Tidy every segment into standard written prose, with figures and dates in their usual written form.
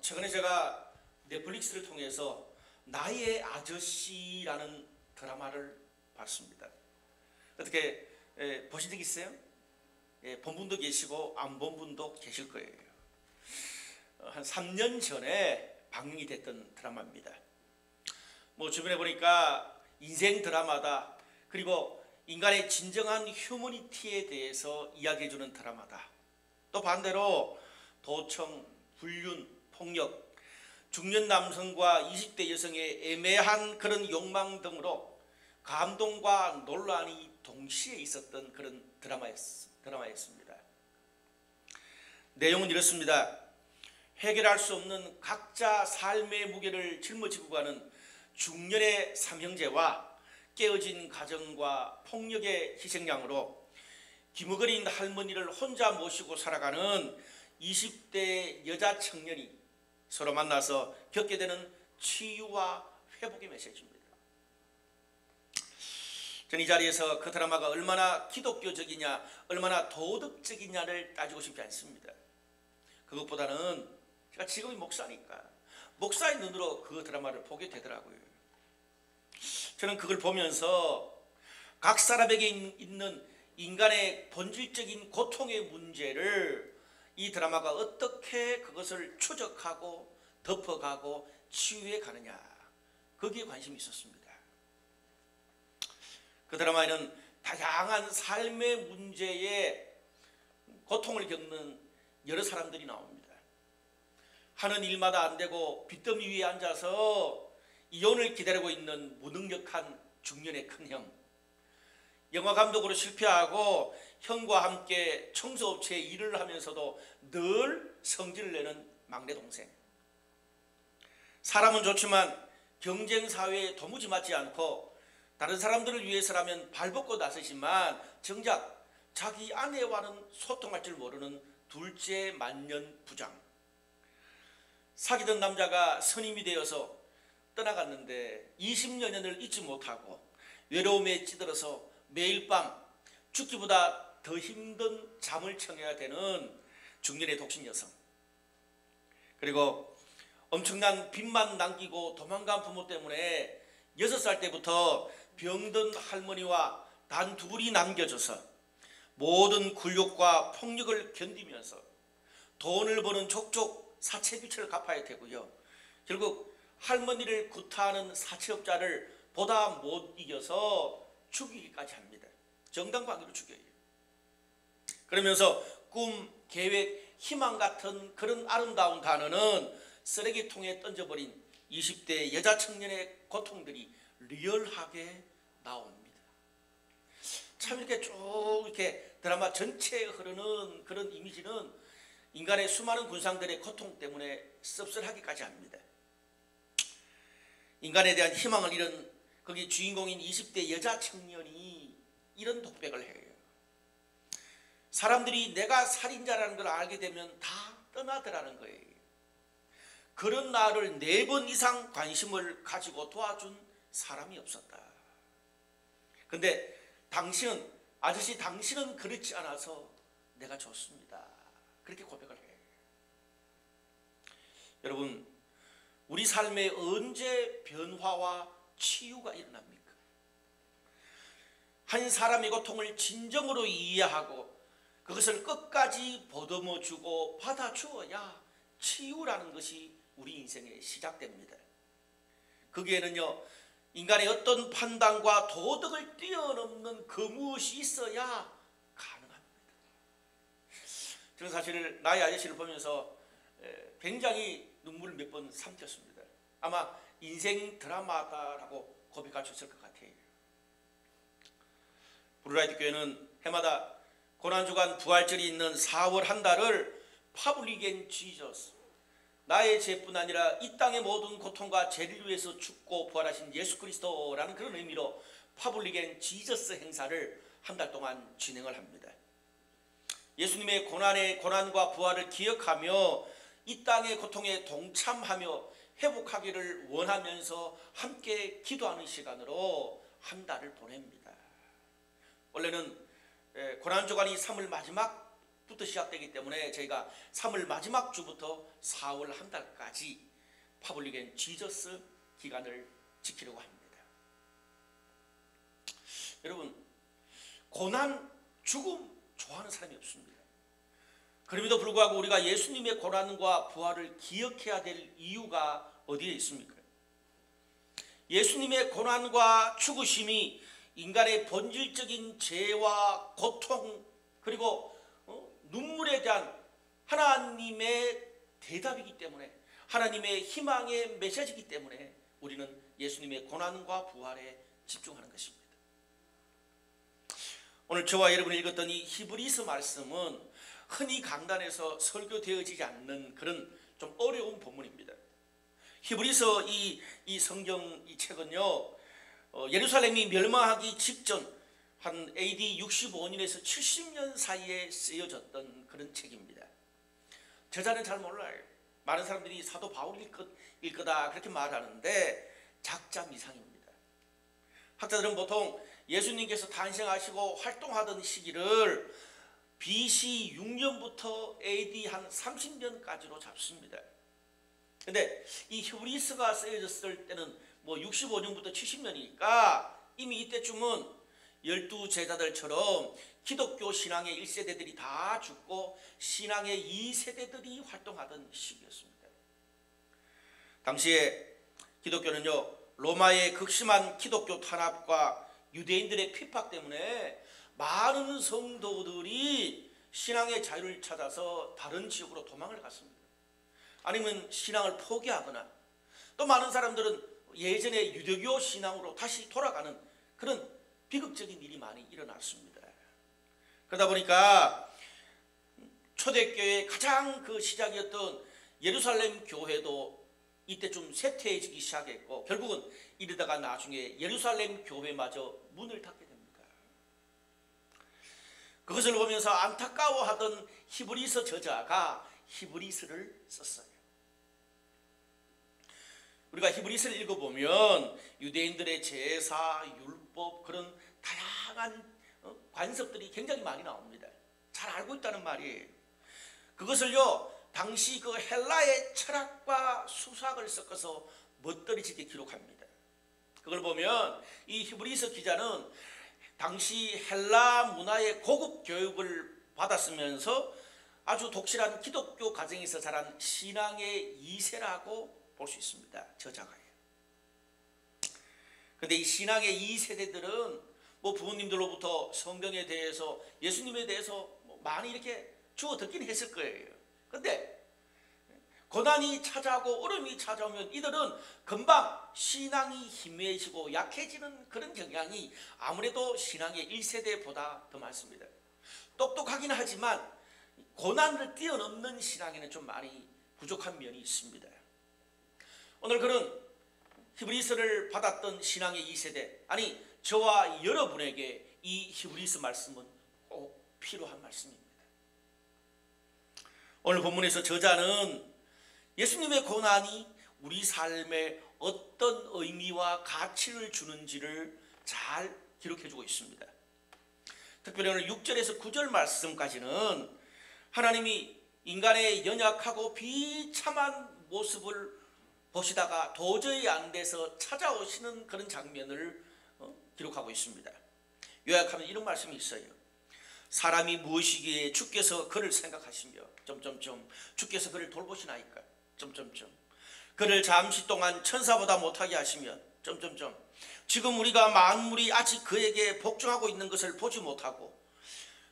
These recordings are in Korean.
최근에 제가 넷플릭스를 통해서 나의 아저씨라는 드라마를 봤습니다. 어떻게 보신 적 있어요? 본 분도 계시고 안 본 분도 계실 거예요. 한 3년 전에 방영이 됐던 드라마입니다. 주변에 보니까 인생 드라마다, 그리고 인간의 진정한 휴머니티에 대해서 이야기해주는 드라마다, 또 반대로 도청, 불륜, 폭력, 중년 남성과 20대 여성의 애매한 그런 욕망 등으로 감동과 논란이 동시에 있었던 그런 드라마였습니다. 내용은 이렇습니다. 해결할 수 없는 각자 삶의 무게를 짊어지고 가는 중년의 삼형제와 깨어진 가정과 폭력의 희생양으로 기머거린 할머니를 혼자 모시고 살아가는 20대 여자 청년이 서로 만나서 겪게 되는 치유와 회복의 메시지입니다. 저는 이 자리에서 그 드라마가 얼마나 기독교적이냐, 얼마나 도덕적이냐를 따지고 싶지 않습니다. 그것보다는 제가 직업이 목사니까 목사의 눈으로 그 드라마를 보게 되더라고요. 저는 그걸 보면서 각 사람에게 있는 인간의 본질적인 고통의 문제를 이 드라마가 어떻게 그것을 추적하고 덮어가고 치유해 가느냐, 거기에 관심이 있었습니다. 그 드라마에는 다양한 삶의 문제에 고통을 겪는 여러 사람들이 나옵니다. 하는 일마다 안 되고 빚더미 위에 앉아서 이혼을 기다리고 있는 무능력한 중년의 큰형, 영화 감독으로 실패하고 형과 함께 청소업체에 일을 하면서도 늘 성질을 내는 막내 동생, 사람은 좋지만 경쟁사회에 도무지 맞지 않고 다른 사람들을 위해서라면 발벗고 나서지만 정작 자기 아내와는 소통할 줄 모르는 둘째 만년 부장, 사귀던 남자가 선임이 되어서 떠나갔는데 20여 년을 잊지 못하고 외로움에 찌들어서 매일 밤 죽기보다 더 힘든 잠을 청해야 되는 중년의 독신 여성, 그리고 엄청난 빚만 남기고 도망간 부모 때문에 6살 때부터 병든 할머니와 단 둘이 남겨져서 모든 굴욕과 폭력을 견디면서 돈을 버는 족족 사채빚을 갚아야 되고요. 결국 할머니를 구타하는 사채업자를 보다 못 이겨서 죽이기까지 합니다. 정당방위로 죽여요. 그러면서 꿈, 계획, 희망 같은 그런 아름다운 단어는 쓰레기통에 던져버린 20대 여자 청년의 고통들이 리얼하게 나옵니다. 참 이렇게 쭉 이렇게 드라마 전체에 흐르는 그런 이미지는 인간의 수많은 군상들의 고통 때문에 씁쓸하기까지 합니다. 인간에 대한 희망을 잃은 거기 주인공인 20대 여자 청년이 이런 독백을 해요. 사람들이 내가 살인자라는 걸 알게 되면 다 떠나더라는 거예요. 그런 나를 4번 이상 관심을 가지고 도와준 사람이 없었다. 근데 당신은, 아저씨 당신은 그렇지 않아서 내가 좋습니다. 그렇게 고백을 해요. 여러분, 우리 삶에 언제 변화와 치유가 일어납니까? 한 사람의 고통을 진정으로 이해하고 그것을 끝까지 보듬어주고 받아주어야 치유라는 것이 우리 인생에 시작됩니다. 거기에는요, 인간의 어떤 판단과 도덕을 뛰어넘는 그 무엇이 있어야 가능합니다. 저는 사실 나의 아저씨를 보면서 굉장히 눈물을 몇 번 삼켰습니다. 아마 인생 드라마다라고 고백할 수 있을 것 같아요. 브루라이트 교회는 해마다 고난주간 부활절이 있는 4월 한 달을 파블릭 앤 지저스, 나의 죄뿐 아니라 이 땅의 모든 고통과 죄를 위해서 죽고 부활하신 예수 그리스도라는 그런 의미로 파블릭 앤 지저스 행사를 한 달 동안 진행을 합니다. 예수님의 고난과 부활을 기억하며 이 땅의 고통에 동참하며 회복하기를 원하면서 함께 기도하는 시간으로 한 달을 보냅니다. 원래는 고난주간이 3월 마지막 부터 시작되기 때문에 저희가 3월 마지막 주부터 4월 한 달까지 파블릭 앤 지저스 기간을 지키려고 합니다. 여러분, 고난, 죽음 좋아하는 사람이 없습니다. 그럼에도 불구하고 우리가 예수님의 고난과 부활을 기억해야 될 이유가 어디에 있습니까? 예수님의 고난과 죽으심이 인간의 본질적인 죄와 고통 그리고 눈물에 대한 하나님의 대답이기 때문에, 하나님의 희망의 메시지이기 때문에 우리는 예수님의 고난과 부활에 집중하는 것입니다. 오늘 저와 여러분이 읽었던 이 히브리서 말씀은 흔히 강단에서 설교되어지지 않는 그런 좀 어려운 본문입니다. 히브리서 이 성경 이 책은요, 예루살렘이 멸망하기 직전 한 AD 65년에서 70년 사이에 쓰여졌던 그런 책입니다. 저자는 잘 몰라요. 많은 사람들이 사도 바울일 거다 그렇게 말하는데 작자 미상입니다. 학자들은 보통 예수님께서 탄생하시고 활동하던 시기를 BC 6년부터 AD 한 30년까지로 잡습니다. 근데 이 히브리서가 쓰여졌을 때는 뭐 65년부터 70년이니까 이미 이때쯤은 12제자들처럼 기독교 신앙의 1세대들이 다 죽고 신앙의 2세대들이 활동하던 시기였습니다. 당시에 기독교는요, 로마의 극심한 기독교 탄압과 유대인들의 핍박 때문에 많은 성도들이 신앙의 자유를 찾아서 다른 지역으로 도망을 갔습니다. 아니면 신앙을 포기하거나 또 많은 사람들은 예전의 유대교 신앙으로 다시 돌아가는 그런 비극적인 일이 많이 일어났습니다. 그러다 보니까 초대교회의 가장 그 시작이었던 예루살렘 교회도 이때쯤 쇠퇴해지기 시작했고 결국은 이르다가 나중에 예루살렘 교회마저 문을 닫게 됩니다. 그것을 보면서 안타까워하던 히브리서 저자가 히브리서를 썼어요. 우리가 히브리서를 읽어보면 유대인들의 제사, 율법 그런 다양한 관습들이 굉장히 많이 나옵니다. 잘 알고 있다는 말이에요. 그것을요 당시 그 헬라의 철학과 수학을 섞어서 멋들어지게 기록합니다. 그걸 보면 이 히브리서 기자는 당시 헬라 문화의 고급 교육을 받았으면서 아주 독실한 기독교 가정에서 자란 신앙의 2세라고 볼 수 있습니다. 저자가요. 그런데 이 신앙의 2세대들은 뭐 부모님들로부터 성경에 대해서 예수님에 대해서 많이 이렇게 주워 듣긴 했을 거예요. 그런데 고난이 찾아오고 어려움이 찾아오면 이들은 금방 신앙이 희미해지고 약해지는 그런 경향이 아무래도 신앙의 1세대보다 더 많습니다. 똑똑하긴 하지만 고난을 뛰어넘는 신앙에는 좀 많이 부족한 면이 있습니다. 오늘 그런 히브리서를 받았던 신앙의 2세대, 아니 저와 여러분에게 이 히브리서 말씀은 꼭 필요한 말씀입니다. 오늘 본문에서 저자는 예수님의 고난이 우리 삶에 어떤 의미와 가치를 주는지를 잘 기록해주고 있습니다. 특별히 오늘 6절에서 9절 말씀까지는 하나님이 인간의 연약하고 비참한 모습을 보시다가 도저히 안 돼서 찾아오시는 그런 장면을 기록하고 있습니다. 요약하면 이런 말씀이 있어요. 사람이 무엇이기에 주께서 그를 생각하시며 주께서 그를 돌보시나이까 그를 잠시 동안 천사보다 못하게 하시며 지금 우리가 만물이 아직 그에게 복종하고 있는 것을 보지 못하고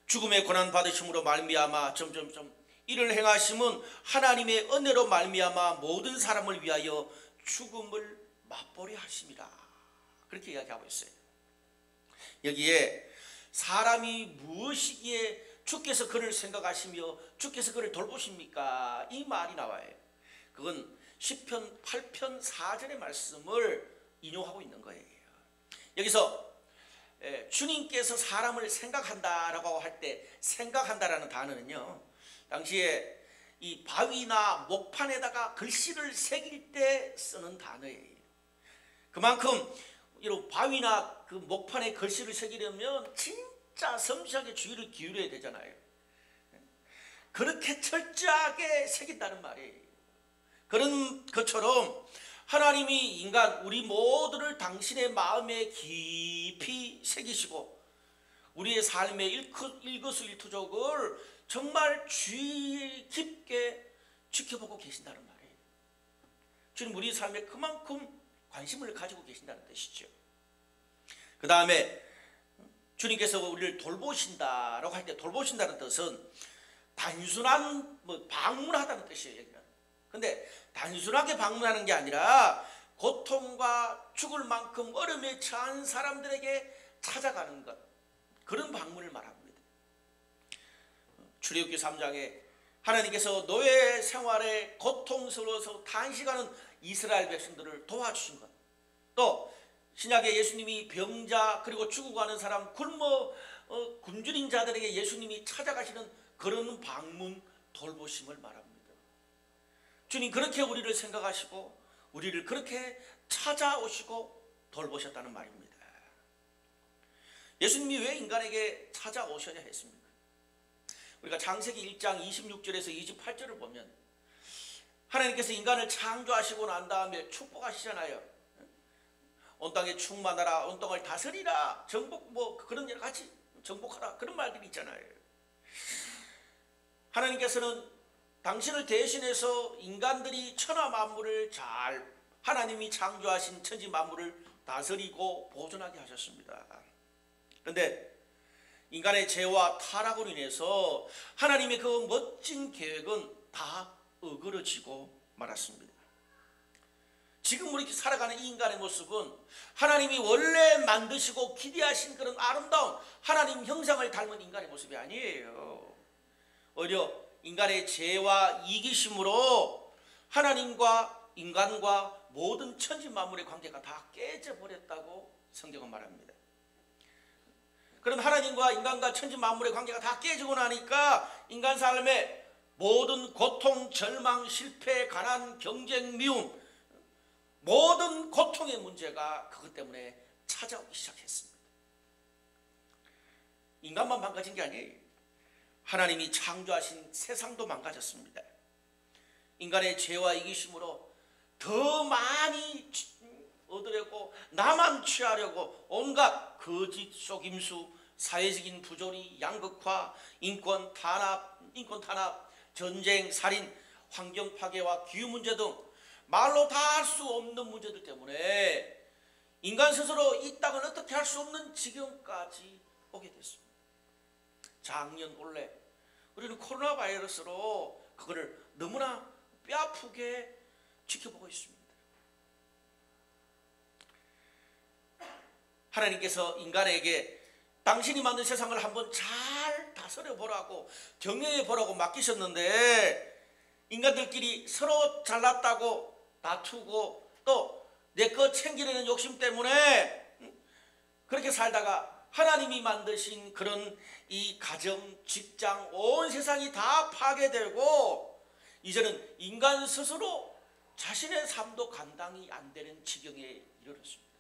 죽음의 고난 받으심으로 말미암아 이를 행하심은 하나님의 은혜로 말미암아 모든 사람을 위하여 죽음을 맛보려 하심이라. 그렇게 이야기하고 있어요. 여기에 사람이 무엇이기에 주께서 그를 생각하시며 주께서 그를 돌보십니까? 이 말이 나와요. 그건 시편 8편 4절의 말씀을 인용하고 있는 거예요. 여기서 주님께서 사람을 생각한다라고 할 때 생각한다라는 단어는요, 당시에 이 바위나 목판에다가 글씨를 새길 때 쓰는 단어예요. 그만큼 이런 바위나 그 목판에 글씨를 새기려면 진짜 섬세하게 주의를 기울여야 되잖아요. 그렇게 철저하게 새긴다는 말이에요. 그런 것처럼 하나님이 인간 우리 모두를 당신의 마음에 깊이 새기시고 우리의 삶의 일거수일투족을 정말 주의 깊게 지켜보고 계신다는 말이에요. 주님 우리 삶에 그만큼 관심을 가지고 계신다는 뜻이죠. 그 다음에 주님께서 우리를 돌보신다라고 할 때 돌보신다는 뜻은 단순한 방문하다는 뜻이에요. 근데 단순하게 방문하는 게 아니라 고통과 죽을 만큼 어려움에 처한 사람들에게 찾아가는 것, 그런 방문을 말합니다. 출애굽기 3장에 하나님께서 노예 생활에 고통스러워서 단식하는 이스라엘 백성들을 도와주신 것, 또 신약에 예수님이 병자 그리고 죽어가는 사람 굶어 굶주린 자들에게 예수님이 찾아가시는 그런 방문 돌보심을 말합니다. 주님 그렇게 우리를 생각하시고 우리를 그렇게 찾아오시고 돌보셨다는 말입니다. 예수님이 왜 인간에게 찾아오셔야 했습니까? 우리가 창세기 1장 26절에서 28절을 보면 하나님께서 인간을 창조하시고 난 다음에 축복하시잖아요. 온 땅에 충만하라, 온 땅을 다스리라, 정복 그런 여러 가지 정복하라 그런 말들이 있잖아요. 하나님께서는 당신을 대신해서 인간들이 천하 만물을 잘 하나님이 창조하신 천지 만물을 다스리고 보존하게 하셨습니다. 그런데 인간의 죄와 타락으로 인해서 하나님의 그 멋진 계획은 다 어그러지고 말았습니다. 지금 우리 살아가는 이 인간의 모습은 하나님이 원래 만드시고 기대하신 그런 아름다운 하나님 형상을 닮은 인간의 모습이 아니에요. 오히려 인간의 죄와 이기심으로 하나님과 인간과 모든 천지 만물의 관계가 다 깨져버렸다고 성경은 말합니다. 그런 하나님과 인간과 천지 만물의 관계가 다 깨지고 나니까 인간 삶에 모든 고통, 절망, 실패, 가난, 경쟁, 미움, 모든 고통의 문제가 그것 때문에 찾아오기 시작했습니다. 인간만 망가진 게 아니에요. 하나님이 창조하신 세상도 망가졌습니다. 인간의 죄와 이기심으로 더 많이 얻으려고 나만 취하려고 온갖 거짓 속임수, 사회적인 부조리, 양극화, 인권 탄압, 전쟁, 살인, 환경 파괴와 기후 문제 등 말로 다 할 수 없는 문제들 때문에 인간 스스로 이 땅을 어떻게 할 수 없는 지경까지 오게 됐습니다. 작년 올해 우리는 코로나 바이러스로 그거를 너무나 뼈아프게 지켜보고 있습니다. 하나님께서 인간에게 당신이 만든 세상을 한번 잘 다스려 보라고 경영해 보라고 맡기셨는데 인간들끼리 서로 잘났다고 다투고 또 내 것 챙기려는 욕심 때문에 그렇게 살다가 하나님이 만드신 그런 이 가정, 직장, 온 세상이 다 파괴되고 이제는 인간 스스로 자신의 삶도 감당이 안 되는 지경에 이르렀습니다.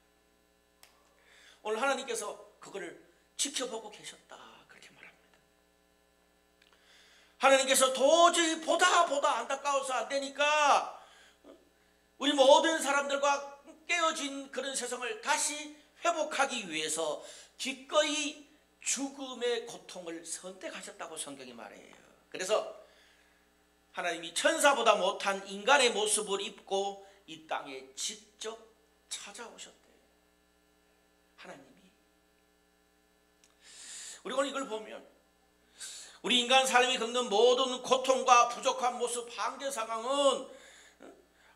오늘 하나님께서 그거를 지켜보고 계셨다 그렇게 말합니다. 하나님께서 도저히 보다 안타까워서 안 되니까 우리 모든 사람들과 깨어진 그런 세상을 다시 회복하기 위해서 기꺼이 죽음의 고통을 선택하셨다고 성경이 말해요. 그래서 하나님이 천사보다 못한 인간의 모습을 입고 이 땅에 직접 찾아오셨대요. 하나님이. 우리 오늘 이걸 보면 우리 인간 삶이 겪는 모든 고통과 부족한 모습, 한계 상황은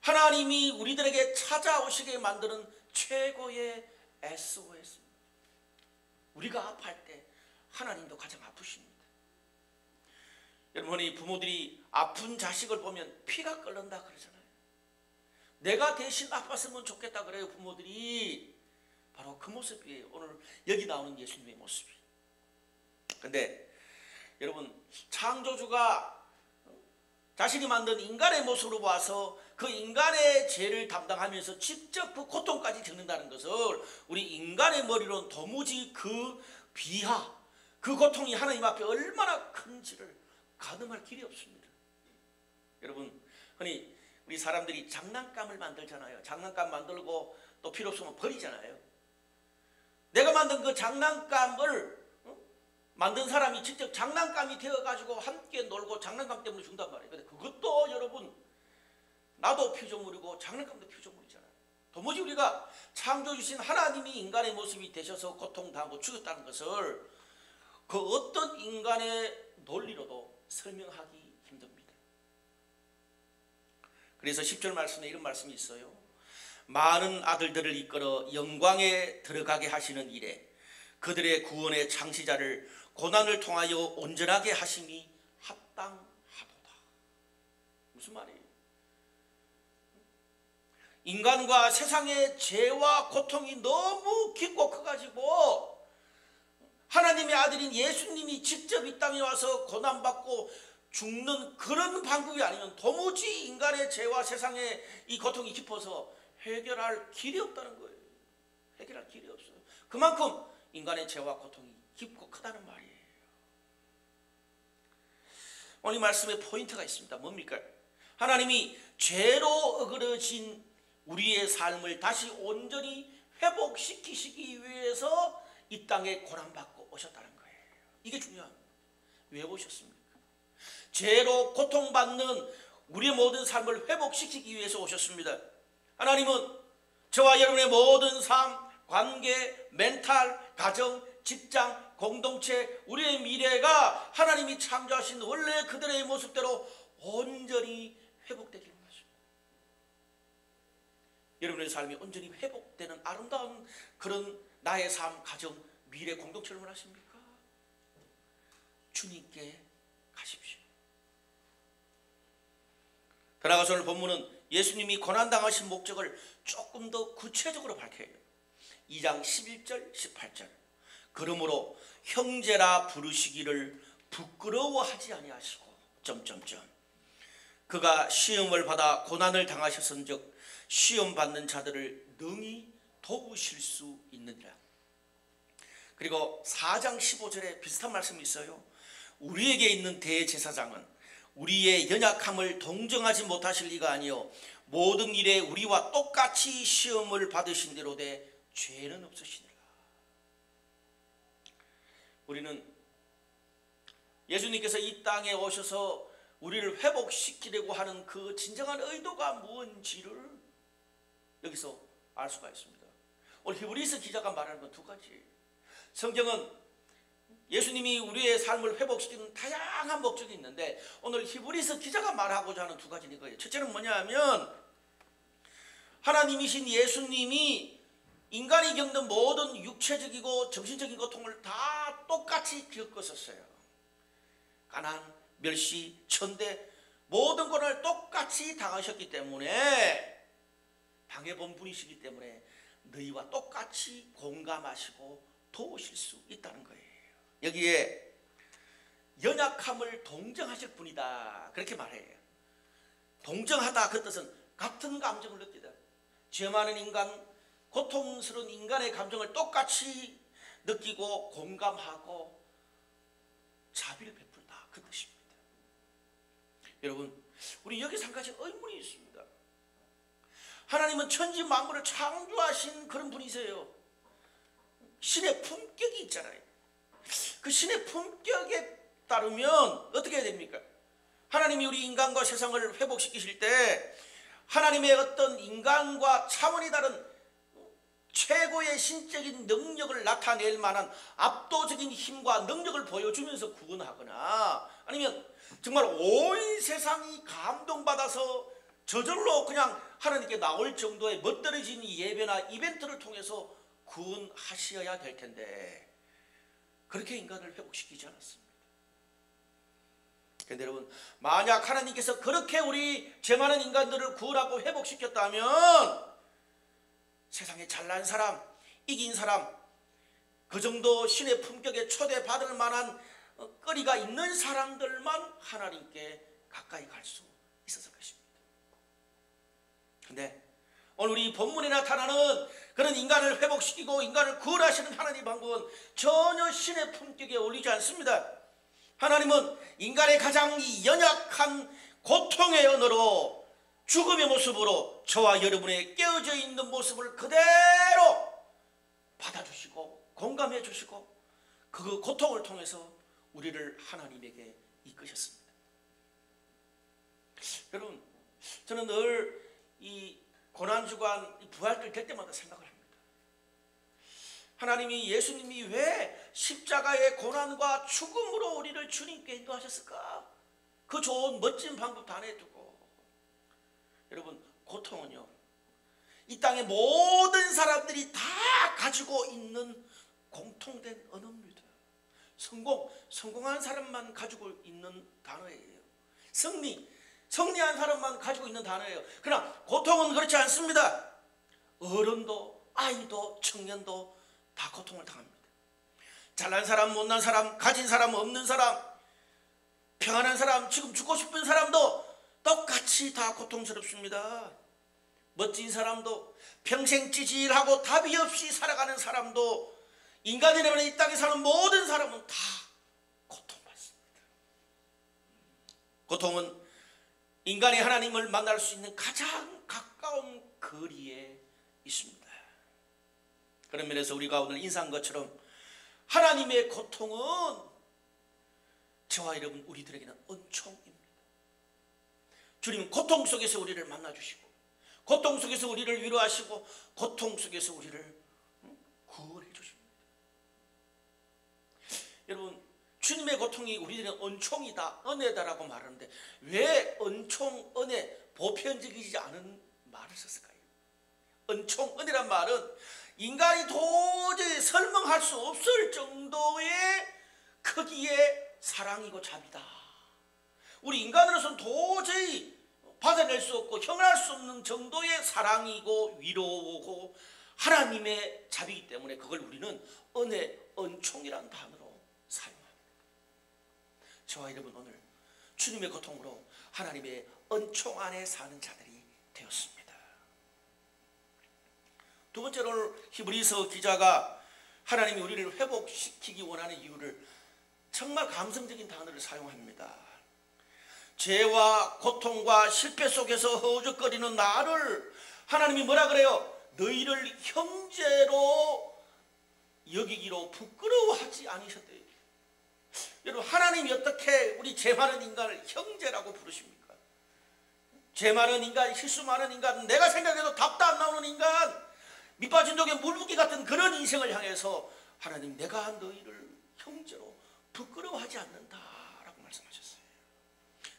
하나님이 우리들에게 찾아오시게 만드는 최고의 SOS입니다. 우리가 아파할 때 하나님도 가장 아프십니다. 여러분이 부모들이 아픈 자식을 보면 피가 끓는다 그러잖아요. 내가 대신 아팠으면 좋겠다 그래요. 부모들이 바로 그 모습이에요. 오늘 여기 나오는 예수님의 모습이. 근데 여러분 창조주가 자신이 만든 인간의 모습으로 와서 그 인간의 죄를 담당하면서 직접 그 고통까지 겪는다는 것을 우리 인간의 머리로는 도무지 그 비하, 그 고통이 하나님 앞에 얼마나 큰지를 가늠할 길이 없습니다. 여러분, 흔히 우리 사람들이 장난감을 만들잖아요. 장난감 만들고 또 필요 없으면 버리잖아요. 내가 만든 그 장난감을 만든 사람이 직접 장난감이 되어가지고 함께 놀고 장난감 때문에 준단 말이에요. 근데 그것도 여러분, 나도 피조물이고 장난감도 피조물이잖아요. 도무지 우리가 창조주신 하나님이 인간의 모습이 되셔서 고통당하고 죽였다는 것을 그 어떤 인간의 논리로도 설명하기 힘듭니다. 그래서 10절 말씀에 이런 말씀이 있어요. 많은 아들들을 이끌어 영광에 들어가게 하시는 일에 그들의 구원의 창시자를 고난을 통하여 온전하게 하심이 합당하도다. 무슨 말이에요? 인간과 세상의 죄와 고통이 너무 깊고 커가지고 하나님의 아들인 예수님이 직접 이 땅에 와서 고난받고 죽는 그런 방법이 아니면 도무지 인간의 죄와 세상의 이 고통이 깊어서 해결할 길이 없다는 거예요. 해결할 길이 없어요. 그만큼 인간의 죄와 고통이 깊고 크다는 말이에요. 오늘 이 말씀에 포인트가 있습니다. 뭡니까? 하나님이 죄로 어그러진 우리의 삶을 다시 온전히 회복시키시기 위해서 이 땅에 고난받고 오셨다는 거예요. 이게 중요합니다. 왜 오셨습니까? 죄로 고통받는 우리의 모든 삶을 회복시키기 위해서 오셨습니다. 하나님은 저와 여러분의 모든 삶, 관계, 멘탈, 가정, 직장, 공동체, 우리의 미래가 하나님이 창조하신 원래 그들의 모습대로 온전히 회복되기를 원하십니다. 여러분의 삶이 온전히 회복되는 아름다운 그런 나의 삶, 가정, 미래, 공동체를 원하십니까? 주님께 가십시오. 더 나아가서 오늘 본문은 예수님이 고난당하신 목적을 조금 더 구체적으로 밝혀요. 2장 11절 18절. 그러므로 형제라 부르시기를 부끄러워하지 아니하시고 그가 시험을 받아 고난을 당하셨은즉 시험 받는 자들을 능히 도우실 수 있느니라. 그리고 4장 15절에 비슷한 말씀이 있어요. 우리에게 있는 대제사장은 우리의 연약함을 동정하지 못하실 리가 아니요 모든 일에 우리와 똑같이 시험을 받으신 대로되 죄는 없으시니라. 우리는 예수님께서 이 땅에 오셔서 우리를 회복시키려고 하는 그 진정한 의도가 무엇인지를 여기서 알 수가 있습니다. 오늘 히브리서 기자가 말하는 건 두 가지. 성경은 예수님이 우리의 삶을 회복시키는 다양한 목적이 있는데 오늘 히브리서 기자가 말하고자 하는 두 가지는 이거예요. 첫째는 뭐냐 하면 하나님이신 예수님이 인간이 겪는 모든 육체적이고 정신적인 고통을 다 똑같이 겪었었어요. 가난, 멸시, 천대 모든 것을 똑같이 당하셨기 때문에 당해본 분이시기 때문에 너희와 똑같이 공감하시고 도우실 수 있다는 거예요. 여기에 연약함을 동정하실 분이다 그렇게 말해요. 동정하다 그 뜻은 같은 감정을 느끼다. 죄 많은 인간, 고통스러운 인간의 감정을 똑같이 느끼고 공감하고 자비를 베푼다 그 뜻입니다. 여러분, 우리 여기서 한 가지 의문이 있습니다. 하나님은 천지 만물을 창조하신 그런 분이세요. 신의 품격이 있잖아요. 그 신의 품격에 따르면 어떻게 해야 됩니까? 하나님이 우리 인간과 세상을 회복시키실 때 하나님의 어떤 인간과 차원이 다른 최고의 신적인 능력을 나타낼 만한 압도적인 힘과 능력을 보여주면서 구원하거나 아니면 정말 온 세상이 감동받아서 저절로 그냥 하나님께 나올 정도의 멋들어진 예배나 이벤트를 통해서 구원하셔야 될 텐데 그렇게 인간을 회복시키지 않았습니다. 그런데 여러분, 만약 하나님께서 그렇게 우리 죄 많은 인간들을 구원하고 회복시켰다면 세상에 잘난 사람, 이긴 사람, 그 정도 신의 품격에 초대받을 만한 거리가 있는 사람들만 하나님께 가까이 갈 수 있었을 것입니다. 그런데 오늘 이 본문에 나타나는 그런 인간을 회복시키고 인간을 구원하시는 하나님의 방법은 전혀 신의 품격에 어울리지 않습니다. 하나님은 인간의 가장 연약한 고통의 언어로 죽음의 모습으로 저와 여러분의 깨어져 있는 모습을 그대로 받아주시고 공감해 주시고 그 고통을 통해서 우리를 하나님에게 이끄셨습니다. 여러분, 저는 늘 이 고난주간 부활절 될 때마다 생각을 합니다. 하나님이, 예수님이 왜 십자가의 고난과 죽음으로 우리를 주님께 인도하셨을까? 그 좋은 멋진 방법 다 내두고, 여러분, 고통은요 이 땅의 모든 사람들이 다 가지고 있는 공통된 언어입니다. 성공한 사람만 가지고 있는 단어예요. 승리한 사람만 가지고 있는 단어예요. 그러나 고통은 그렇지 않습니다. 어른도 아이도 청년도 다 고통을 당합니다. 잘난 사람, 못난 사람, 가진 사람, 없는 사람, 평안한 사람, 지금 죽고 싶은 사람도 똑같이 다 고통스럽습니다. 멋진 사람도, 평생 찌질하고 답이 없이 살아가는 사람도, 인간이라면 이 땅에 사는 모든 사람은 다 고통받습니다. 고통은 인간이 하나님을 만날 수 있는 가장 가까운 거리에 있습니다. 그런 면에서 우리가 오늘 인사한 것처럼 하나님의 고통은 저와 여러분 우리들에게는 은총입니다. 주님은 고통 속에서 우리를 만나주시고, 고통 속에서 우리를 위로하시고, 고통 속에서 우리를 구원해 주십니다. 여러분, 주님의 고통이 우리들은 은총이다, 은혜다라고 말하는데 왜 은총, 은혜, 보편적이지 않은 말을 썼을까요? 은총, 은혜란 말은 인간이 도저히 설명할 수 없을 정도의 크기의 사랑이고 자비다. 우리 인간으로서는 도저히 받아낼 수 없고 형할 수 없는 정도의 사랑이고 위로고 하나님의 자비이기 때문에 그걸 우리는 은혜, 은총이라는 단어로 사용합니다. 저와 여러분 오늘 주님의 고통으로 하나님의 은총 안에 사는 자들이 되었습니다. 두 번째로 오늘 히브리서 기자가 하나님이 우리를 회복시키기 원하는 이유를 정말 감성적인 단어를 사용합니다. 죄와 고통과 실패 속에서 허우적거리는 나를 하나님이 뭐라 그래요? 너희를 형제로 여기기로 부끄러워하지 않으셨대요. 여러분, 하나님이 어떻게 우리 죄 많은 인간을 형제라고 부르십니까? 죄 많은 인간, 실수 많은 인간, 내가 생각해도 답도 안 나오는 인간, 밑빠진 독에 물붓기 같은 그런 인생을 향해서 하나님, 내가 너희를 형제로 부끄러워하지 않는다라고 말씀하셨어요.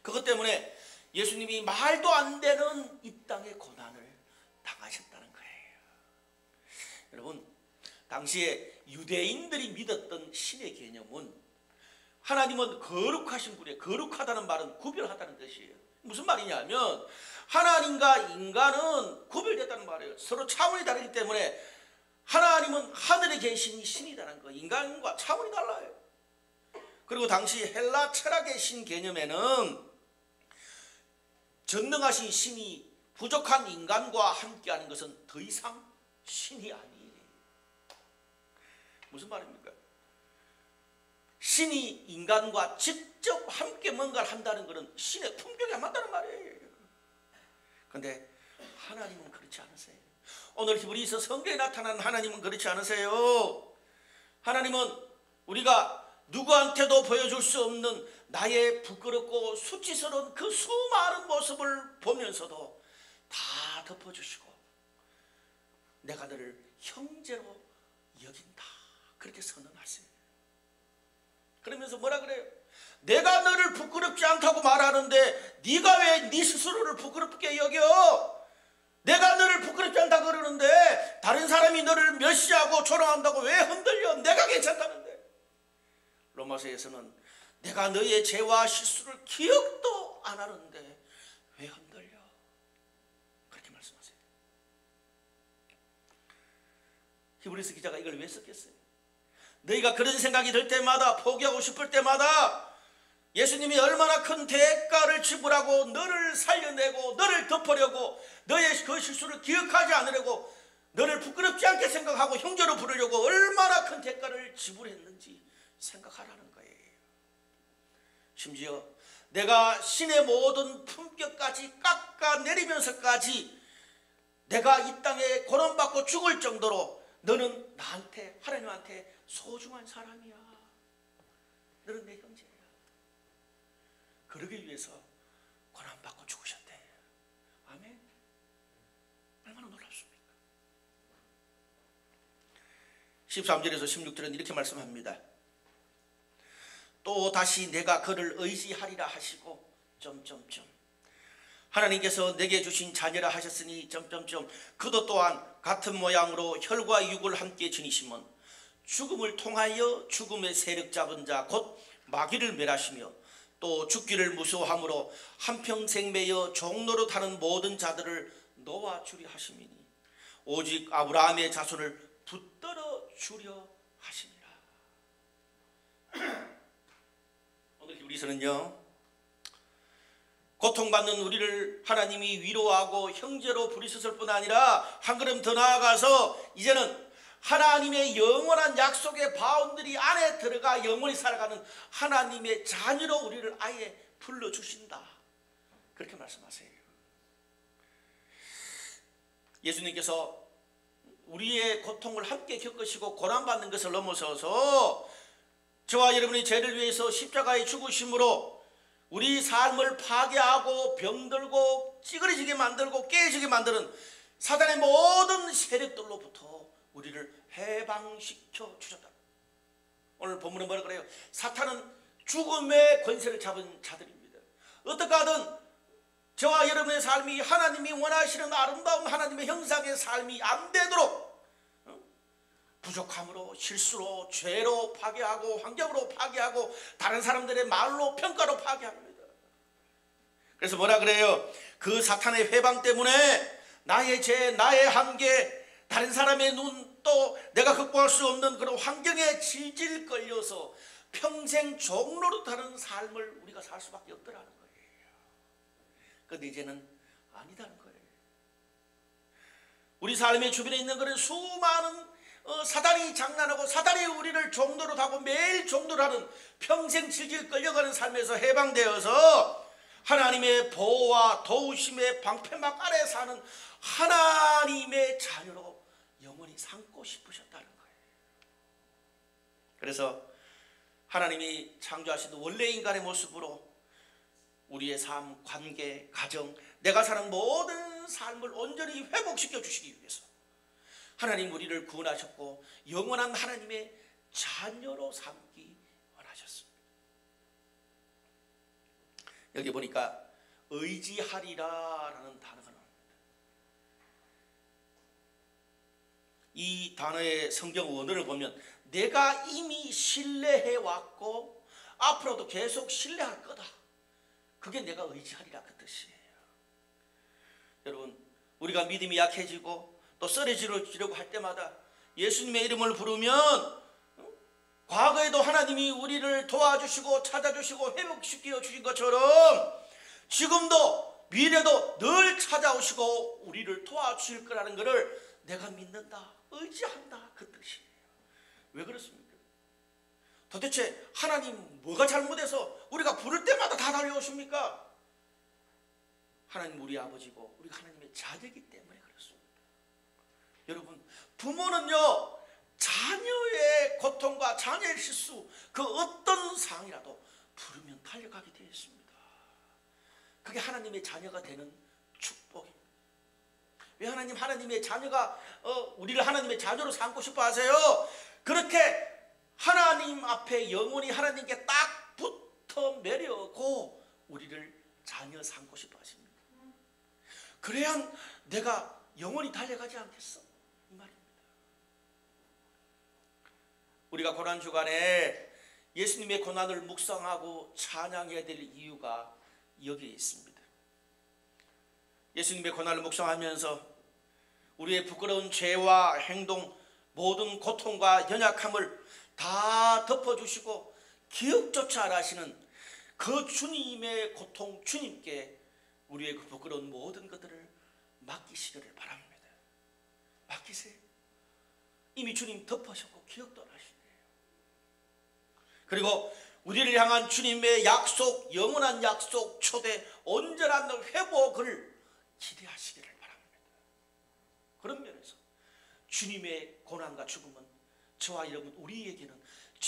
그것 때문에 예수님이 말도 안 되는 이 땅의 고난을 당하셨다는 거예요. 여러분, 당시에 유대인들이 믿었던 신의 개념은 하나님은 거룩하신 분이에요. 거룩하다는 말은 구별하다는 뜻이에요. 무슨 말이냐면 하나님과 인간은 구별됐다는 말이에요. 서로 차원이 다르기 때문에 하나님은 하늘에 계신 신이라는 거, 인간과 차원이 달라요. 그리고 당시 헬라 철학의 신 개념에는 전능하신 신이 부족한 인간과 함께하는 것은 더 이상 신이 아니에요. 무슨 말입니까? 신이 인간과 직접 함께 뭔가를 한다는 것은 신의 품격에 안 맞다는 말이에요. 그런데 하나님은 그렇지 않으세요. 오늘 히브리서 성경에 나타난 하나님은 그렇지 않으세요. 하나님은 우리가 누구한테도 보여줄 수 없는 나의 부끄럽고 수치스러운 그 수많은 모습을 보면서도 다 덮어주시고 내가 너를 형제로 여긴다, 그렇게 선언하세요. 그러면서 뭐라 그래요? 내가 너를 부끄럽지 않다고 말하는데 네가 왜 네 스스로를 부끄럽게 여겨? 내가 너를 부끄럽지 않다고 그러는데 다른 사람이 너를 멸시하고 조롱한다고 왜 흔들려? 내가 괜찮다는데. 로마서에서는 내가 너의 죄와 실수를 기억도 안 하는데 왜 흔들려? 그렇게 말씀하세요. 히브리서 기자가 이걸 왜 썼겠어요? 너희가 그런 생각이 들 때마다, 포기하고 싶을 때마다 예수님이 얼마나 큰 대가를 지불하고 너를 살려내고 너를 덮으려고, 너의 그 실수를 기억하지 않으려고, 너를 부끄럽지 않게 생각하고 형제로 부르려고 얼마나 큰 대가를 지불했는지 생각하라는 거예요. 심지어 내가 신의 모든 품격까지 깎아내리면서까지 내가 이 땅에 고난받고 죽을 정도로 너는 나한테, 하나님한테 소중한 사람이야. 너는 내 형제야. 그러기 위해서 고난받고 죽으셨대. 아멘. 얼마나 놀랍습니까? 13절에서 16절은 이렇게 말씀합니다. 또 다시 내가 그를 의지하리라 하시고 하나님께서 내게 주신 자녀라 하셨으니 그도 또한 같은 모양으로 혈과 육을 함께 지니심은 죽음을 통하여 죽음의 세력 잡은 자 곧 마귀를 멸하시며 또 죽기를 무서워함으로 한평생 매여 종노릇하는 모든 자들을 놓아주려 하심이니 오직 아브라함의 자손을 붙들어 주려 하심이라. 오늘 우리서는요, 고통받는 우리를 하나님이 위로하고 형제로 부르셨을 뿐 아니라 한 걸음 더 나아가서 이제는 하나님의 영원한 약속의 바운더리 안에 들어가 영원히 살아가는 하나님의 자녀로 우리를 아예 불러주신다. 그렇게 말씀하세요. 예수님께서 우리의 고통을 함께 겪으시고 고난받는 것을 넘어서서 저와 여러분의 죄를 위해서 십자가에 죽으심으로 우리 삶을 파괴하고 병들고 찌그러지게 만들고 깨지게 만드는 사단의 모든 세력들로부터 우리를 해방시켜 주셨다. 오늘 본문은 뭐라 그래요? 사탄은 죽음의 권세를 잡은 자들입니다. 어떻게 하든 저와 여러분의 삶이 하나님이 원하시는 아름다운 하나님의 형상의 삶이 안 되도록 부족함으로, 실수로, 죄로 파괴하고 환경으로 파괴하고 다른 사람들의 말로 평가로 파괴합니다. 그래서 뭐라 그래요? 그 사탄의 회방 때문에 나의 죄, 나의 한계, 다른 사람의 눈, 또 내가 극복할 수 없는 그런 환경에 질질 끌려서 평생 종노릇하는 삶을 우리가 살 수밖에 없더라는 거예요. 그런데 이제는 아니다는 거예요. 우리 삶의 주변에 있는 그런 수많은 사단이 장난하고 사단이 우리를 종노릇하고 매일 종노릇하는 평생 질질 끌려가는 삶에서 해방되어서 하나님의 보호와 도우심의 방패막 아래 사는 하나님의 자녀로 영원히 삼고 싶으셨다는 거예요. 그래서 하나님이 창조하신 원래 인간의 모습으로 우리의 삶, 관계, 가정, 내가 사는 모든 삶을 온전히 회복시켜 주시기 위해서 하나님 우리를 구원하셨고 영원한 하나님의 자녀로 삼기 원하셨습니다. 여기 보니까 의지하리라라는 단어가 나옵니다. 이 단어의 성경 원어를 보면 내가 이미 신뢰해왔고 앞으로도 계속 신뢰할 거다. 그게 내가 의지하리라 그 뜻이에요. 여러분, 우리가 믿음이 약해지고 또 쓰러지려고 할 때마다 예수님의 이름을 부르면 과거에도 하나님이 우리를 도와주시고 찾아주시고 회복시켜 주신 것처럼 지금도 미래도 늘 찾아오시고 우리를 도와주실 거라는 것을 내가 믿는다, 의지한다 그 뜻이에요. 왜 그렇습니까? 도대체 하나님 뭐가 잘못해서 우리가 부를 때마다 다 달려오십니까? 하나님 우리 아버지고 우리가 하나님의 자녀이기 때문에 그렇습니다. 여러분, 부모는요 자녀의 고통과 자녀의 실수 그 어떤 상황이라도 부르면 달려가게 되어 있습니다. 그게 하나님의 자녀가 되는 축복입니다. 왜 하나님의 자녀가 우리를 하나님의 자녀로 삼고 싶어 하세요? 그렇게 하나님 앞에 영원히 하나님께 딱 붙어 매려고 우리를 자녀 삼고 싶어 하십니다. 그래야 내가 영원히 달려가지 않겠어? 이 말입니다. 우리가 고난주간에 예수님의 고난을 묵상하고 찬양해야 될 이유가 여기에 있습니다. 예수님의 고난을 묵상하면서 우리의 부끄러운 죄와 행동, 모든 고통과 연약함을 다 덮어주시고 기억조차 안 하시는 그 주님의 고통, 주님께 우리의 그 부끄러운 모든 것들을 맡기시기를 바랍니다. 맡기세요. 이미 주님 덮으셨고 기억도 안 하시네요. 그리고 우리를 향한 주님의 약속, 영원한 약속, 초대, 온전한 회복을 기대하시기를 바랍니다. 그런 면에서 주님의 고난과 죽음은 저와 여러분 우리에게는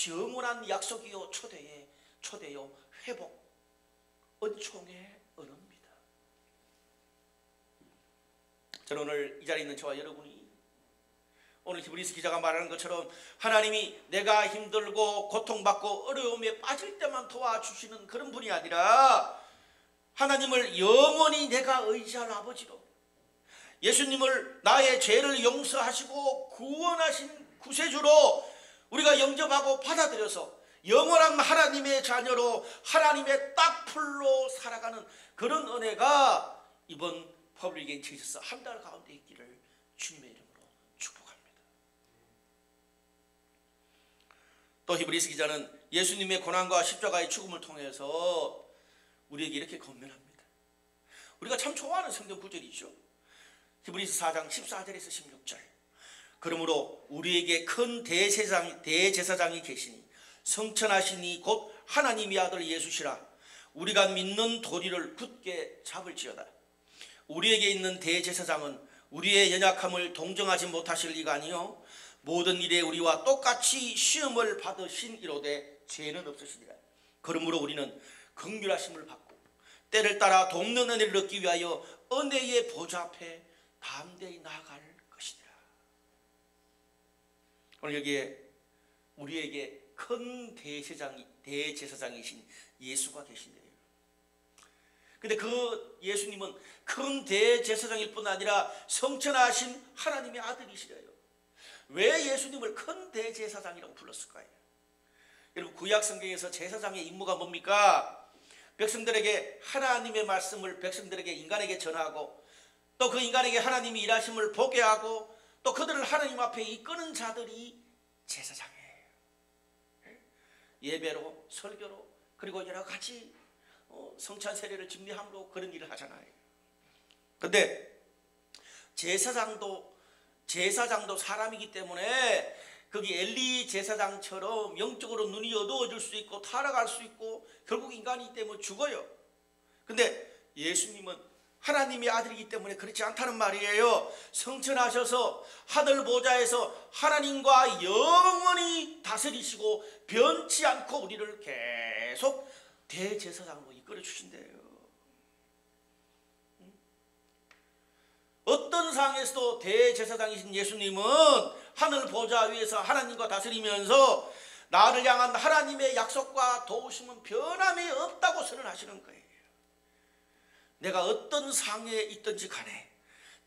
영원한 약속이요 초대요 회복, 은총의 언어입니다. 저는 오늘 이 자리에 있는 저와 여러분이 오늘 히브리서 기자가 말하는 것처럼 하나님이 내가 힘들고 고통받고 어려움에 빠질 때만 도와주시는 그런 분이 아니라 하나님을 영원히 내가 의지할 아버지로, 예수님을 나의 죄를 용서하시고 구원하신 구세주로 우리가 영접하고 받아들여서 영원한 하나님의 자녀로 하나님의 딱풀로 살아가는 그런 은혜가 이번 퍼블릭 앤 한 달 가운데 있기를 주님의 이름으로 축복합니다. 또 히브리서 기자는 예수님의 고난과 십자가의 죽음을 통해서 우리에게 이렇게 권면합니다. 우리가 참 좋아하는 성경 구절이죠. 히브리서 4장 14절에서 16절. 그러므로 우리에게 큰 대제사장이 계시니 성천하시니 곧 하나님의 아들 예수시라. 우리가 믿는 도리를 굳게 잡을지어다. 우리에게 있는 대제사장은 우리의 연약함을 동정하지 못하실 리가 아니요 모든 일에 우리와 똑같이 시험을 받으신 이로되 죄는 없으시니라. 그러므로 우리는 긍휼하심을 받고 때를 따라 돕는 은혜를 얻기 위하여 은혜의 보좌 앞에 담대히 나아갈 것이니라. 오늘 여기에 우리에게 큰 대제사장이신 예수가 계신데요. 근데 그 예수님은 큰 대제사장일 뿐 아니라 성천하신 하나님의 아들이시래요. 왜 예수님을 큰 대제사장이라고 불렀을까요? 여러분, 구약 성경에서 제사장의 임무가 뭡니까? 백성들에게 하나님의 말씀을 백성들에게 인간에게 전하고 또 그 인간에게 하나님이 일하심을 보게 하고 또 그들을 하나님 앞에 이끄는 자들이 제사장이에요. 예배로, 설교로, 그리고 여러 가지 성찬 세례를 집례함으로 그런 일을 하잖아요. 근데 제사장도 사람이기 때문에 거기 엘리 제사장처럼 영적으로 눈이 어두워질 수 있고 타락할 수 있고 결국 인간이기 때문에 죽어요. 근데 예수님은 하나님의 아들이기 때문에 그렇지 않다는 말이에요. 성천하셔서 하늘 보좌에서 하나님과 영원히 다스리시고 변치 않고 우리를 계속 대제사장으로 이끌어 주신대요. 어떤 상황에서도 대제사장이신 예수님은 하늘 보좌 위에서 하나님과 다스리면서 나를 향한 하나님의 약속과 도우심은 변함이 없다고 선언하시는 거예요. 내가 어떤 상황에 있든지 간에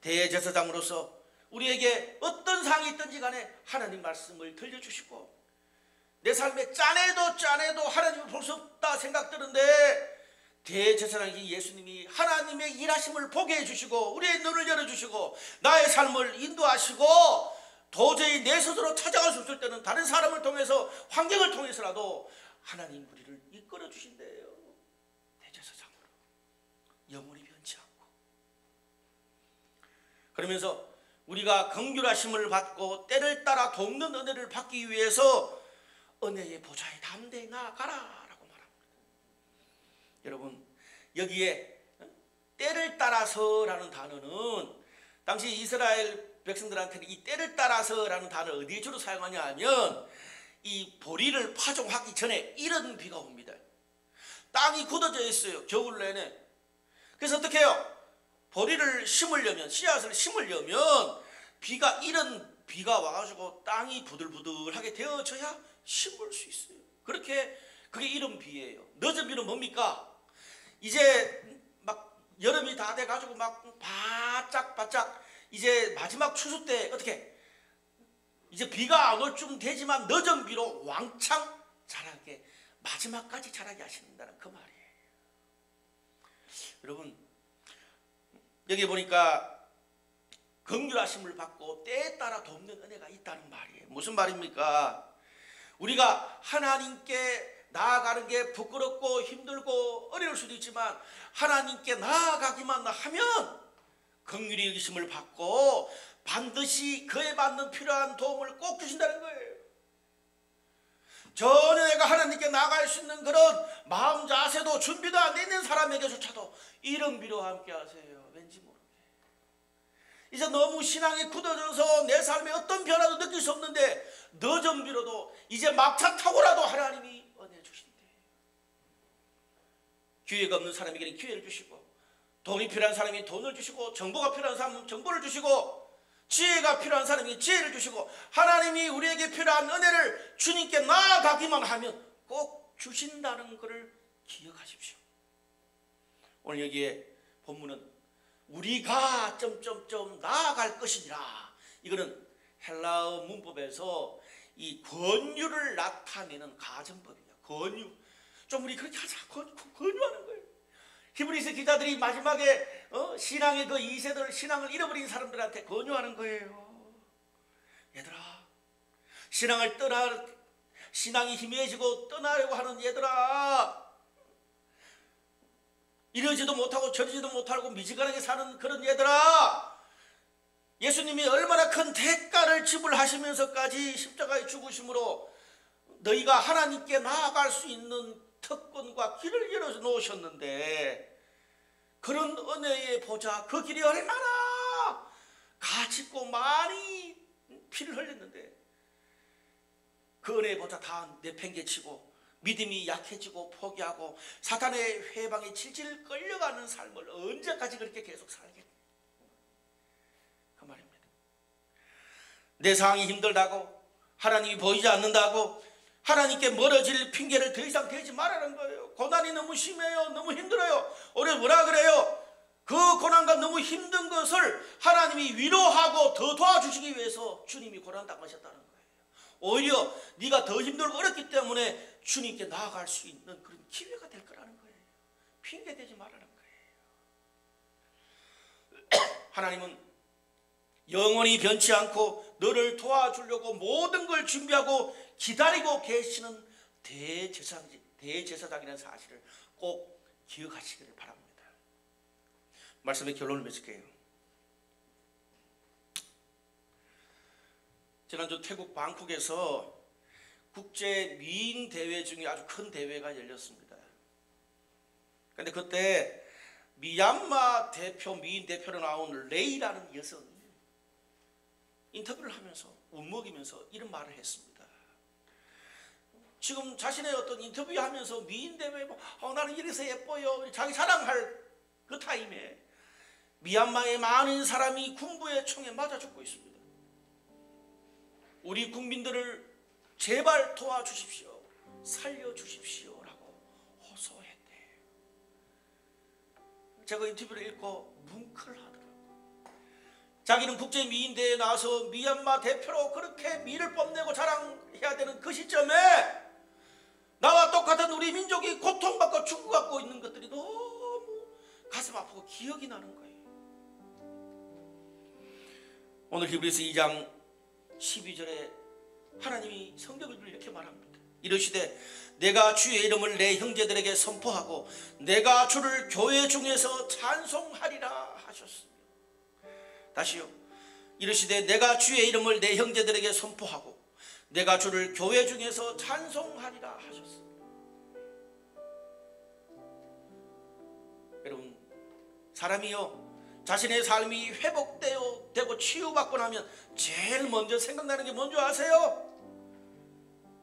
대제사장으로서 우리에게 어떤 상황이 있든지 간에 하나님 말씀을 들려주시고 내 삶에 짠해도 하나님을 볼 수 없다 생각드는데 대제사장이신 예수님이 하나님의 일하심을 보게 해주시고 우리의 눈을 열어주시고 나의 삶을 인도하시고 도저히 내 스스로 찾아갈 수 없을 때는 다른 사람을 통해서 환경을 통해서라도 하나님 우리를 이끌어 주신대요. 대제사장으로 영원히 변치 않고. 그러면서 우리가 긍휼하심을 받고 때를 따라 돕는 은혜를 받기 위해서 은혜의 보좌에 담대히 나아가라 라고 말합니다. 여러분, 여기에 때를 따라서라는 단어는 당시 이스라엘 백성들한테는 이 때를 따라서라는 단어를 어디에 주로 사용하냐 하면 이 보리를 파종하기 전에 이른 비가 옵니다. 땅이 굳어져 있어요. 겨울 내내. 그래서 어떻게 해요? 보리를 심으려면, 씨앗을 심으려면 이른 비가 와가지고 땅이 부들부들하게 되어져야 심을 수 있어요. 그게 이른 비예요. 늦은 비는 뭡니까? 이제 막 여름이 다 돼가지고 막 바짝바짝 이제 마지막 추수 때 어떻게 이제 비가 안 올 쯤 되지만 늦은 비로 왕창 자라게 마지막까지 자라게 하신다는 그 말이에요. 여러분, 여기 보니까 긍휼하심을 받고 때에 따라 돕는 은혜가 있다는 말이에요. 무슨 말입니까? 우리가 하나님께 나아가는 게 부끄럽고 힘들고 어려울 수도 있지만 하나님께 나아가기만 하면 긍휼히 여기심을 받고 반드시 그에 맞는 필요한 도움을 꼭 주신다는 거예요. 전혀 내가 하나님께 나아갈 수 있는 그런 마음 자세도 준비도 안 돼 있는 사람에게조차도 이런 위로와 함께 하세요. 왠지 모르게 이제 너무 신앙이 굳어져서 내 삶에 어떤 변화도 느낄 수 없는데 늦은 위로도 이제 막차 타고라도 하나님이 은혜 주신대. 기회가 없는 사람에게는 기회를 주시고, 돈이 필요한 사람이 돈을 주시고, 정보가 필요한 사람은 정보를 주시고, 지혜가 필요한 사람이 지혜를 주시고, 하나님이 우리에게 필요한 은혜를 주님께 나아가기만 하면 꼭 주신다는 것을 기억하십시오. 오늘 여기에 본문은 우리가 점점점 나아갈 것이니라. 이거는 헬라어 문법에서 이 권유를 나타내는 가정법이에요. 권유. 좀 우리 그렇게 하자. 권유하는 거예요. 히브리서 기자들이 마지막에 신앙의 그 2세들 신앙을 잃어버린 사람들한테 권유하는 거예요. 얘들아, 신앙이 희미해지고 떠나려고 하는 얘들아, 이러지도 못하고 저러지도 못하고 미지근하게 사는 그런 얘들아, 예수님이 얼마나 큰 대가를 지불하시면서까지 십자가에 죽으심으로 너희가 하나님께 나아갈 수 있는 특권과 길을 열어놓으셨는데, 그런 은혜의 보좌, 그 길이 얼마나 가쉽고 많이 피를 흘렸는데 그 은혜의 보좌 다 내팽개치고 믿음이 약해지고 포기하고 사탄의 회방에 질질 끌려가는 삶을 언제까지 그렇게 계속 살겠니? 그 말입니다. 내 상황이 힘들다고, 하나님이 보이지 않는다고 하나님께 멀어질 핑계를 더 이상 대지 말라는 거예요. 고난이 너무 심해요. 너무 힘들어요. 우리 뭐라 그래요? 그 고난과 너무 힘든 것을 하나님이 위로하고 더 도와주시기 위해서 주님이 고난 당하셨다는 거예요. 오히려 네가 더 힘들고 어렵기 때문에 주님께 나아갈 수 있는 그런 기회가 될 거라는 거예요. 핑계 대지 말라는 거예요. 하나님은 영원히 변치 않고 너를 도와주려고 모든 걸 준비하고 기다리고 계시는 대제사장이라는 사실을 꼭 기억하시기를 바랍니다. 말씀의 결론을 맺을게요. 지난주 태국 방콕에서 국제 미인 대회 중에 아주 큰 대회가 열렸습니다. 그런데 그때 미얀마 미인 대표로 나온 레이라는 여성이 인터뷰를 하면서 웃먹이면서 이런 말을 했습니다. 지금 자신의 어떤 인터뷰하면서 미인 대회 나는 이래서 예뻐요 자기 자랑할 그 타임에 미얀마의 많은 사람이 군부의 총에 맞아 죽고 있습니다. 우리 국민들을 제발 도와주십시오, 살려주십시오 라고 호소했대요. 제가 인터뷰를 읽고 뭉클하더라고요. 자기는 국제미인대회에 나와서 미얀마 대표로 그렇게 미를 뽐내고 자랑해야 되는 그 시점에 나와 똑같은 우리 민족이 고통받고 죽어가고 있는 것들이 너무 가슴 아프고 기억이 나는 거예요. 오늘 히브리서 2장 12절에 하나님이 성경을 이렇게 말합니다. 이르시되 내가 주의 이름을 내 형제들에게 선포하고 내가 주를 교회 중에서 찬송하리라 하셨습니다. 다시요. 이르시되 내가 주의 이름을 내 형제들에게 선포하고 내가 주를 교회 중에서 찬송하리라 하셨습니다. 여러분, 사람이요 자신의 삶이 회복되고 치유받고 나면 제일 먼저 생각나는 게 뭔지 아세요?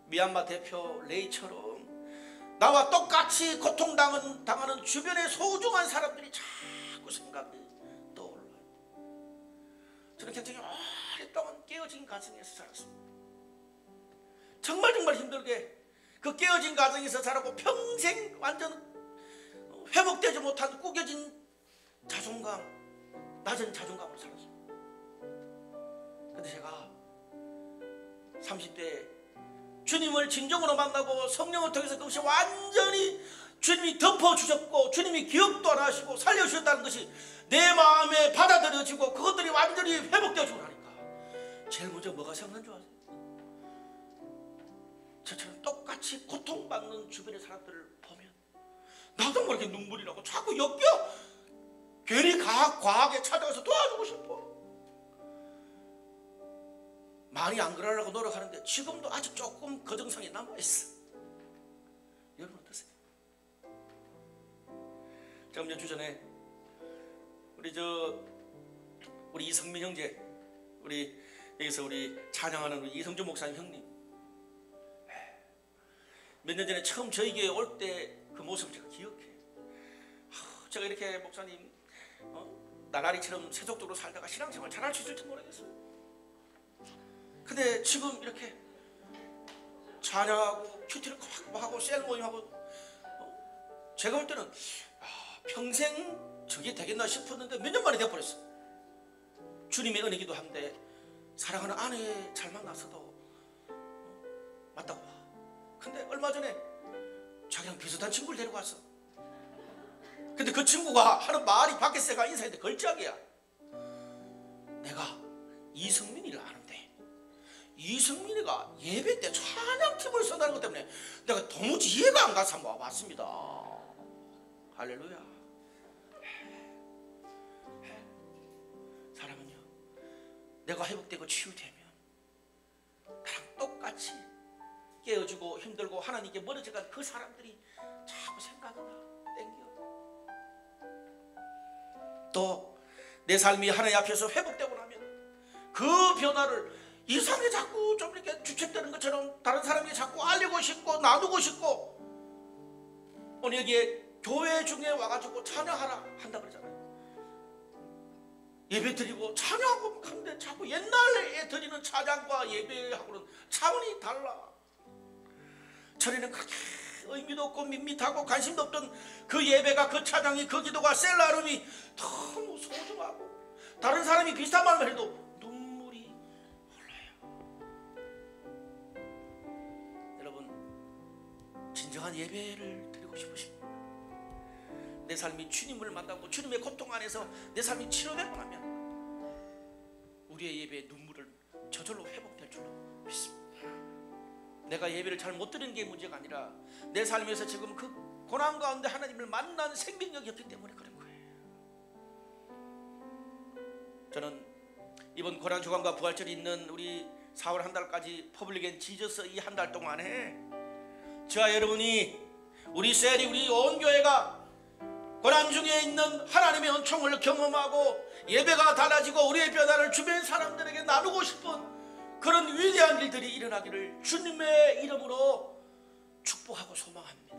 미얀마 대표 레이처럼 나와 똑같이 고통당하는 주변의 소중한 사람들이 자꾸 생각이 떠올라요. 저는 굉장히 오랫동안 깨어진 가정에서 살았습니다. 정말 힘들게 그 깨어진 가정에서 자라고 평생 완전 회복되지 못한 구겨진 자존감, 낮은 자존감으로 살았습니다. 근데 제가 30대에 주님을 진정으로 만나고 성령을 통해서 그것이 완전히 주님이 덮어주셨고 주님이 기억도 안 하시고 살려주셨다는 것이 내 마음에 받아들여지고 그것들이 완전히 회복되어지고 나니까 제일 먼저 뭐가 생각난 줄 아세요? 저처럼 똑같이 고통받는 주변의 사람들을 보면 나도 모르게 눈물이 나고 자꾸 엮여 괜히 과하게 찾아가서 도와주고 싶어. 많이 안 그러려고 노력하는데 지금도 아직 조금 그 증상이 남아있어. 여러분 어떠세요? 제가 몇 주 전에 우리 이성민 형제, 우리 여기서 우리 찬양하는 우리 이성주 목사님 형님, 몇 년 전에 처음 저희 교회 올 때 그 모습을 제가 기억해. 제가 이렇게 목사님 나라리처럼 세속적으로 살다가 신앙생활 잘할 수 있을지 모르겠어요. 근데 지금 이렇게 찬양하고 큐티를 하고 셀 모임하고 제가 볼 때는 평생 저게 되겠나 싶었는데 몇 년 만에 돼버렸어. 주님의 은혜기도 한데 사랑하는 아내 잘 만나서도 맞다고 봐. 근데 얼마 전에 자기랑 비슷한 친구를 데리고 왔어. 근데 그 친구가 하는 말이 밖에서 제가 인사했는데 걸작이야. 내가 이성민이를 아는데 이성민이가 예배 때 찬양팀을 선다는 것 때문에 내가 도무지 이해가 안 가서 한번 와봤습니다. 할렐루야. 사람은요, 내가 회복되고 치유되면 나랑 똑같이 깨어지고 힘들고 하나님께 멀어져간 그 사람들이 자꾸 생각이 나, 땡겨. 또 내 삶이 하나님 앞에서 회복되고 나면 그 변화를 이상하게 자꾸 좀 이렇게 주책되는 것처럼 다른 사람에게 자꾸 알리고 싶고 나누고 싶고, 오늘 여기에 교회 중에 와가지고 찬양하라 한다 그러잖아요. 예배 드리고 찬양하고 하는데 자꾸 옛날에 드리는 찬양과 예배하고는 차원이 달라. 전에는 그렇게 의미도 없고 밋밋하고 관심도 없던 그 예배가, 그 찬양이, 그 기도가, 셀라름이 너무 소중하고 다른 사람이 비슷한 말을 해도 눈물이 흘러요. 여러분, 진정한 예배를 드리고 싶으십니까? 내 삶이 주님을 만나고 주님의 고통 안에서 내 삶이 치료되고 나면 우리의 예배의 눈물을 저절로 회복될 줄로 믿습니다. 내가 예배를 잘 못 드리는 게 문제가 아니라 내 삶에서 지금 그 고난 가운데 하나님을 만난 생명력이 없기 때문에 그런 거예요. 저는 이번 고난 주간과 부활절이 있는 우리 4월 한 달까지 퍼블릭 앤 지저스 이 한 달 동안에 저와 여러분이, 우리 셀이, 우리 온 교회가 고난 중에 있는 하나님의 은총을 경험하고 예배가 달라지고 우리의 변화를 주변 사람들에게 나누고 싶은 그런 위대한 일들이 일어나기를 주님의 이름으로 축복하고 소망합니다.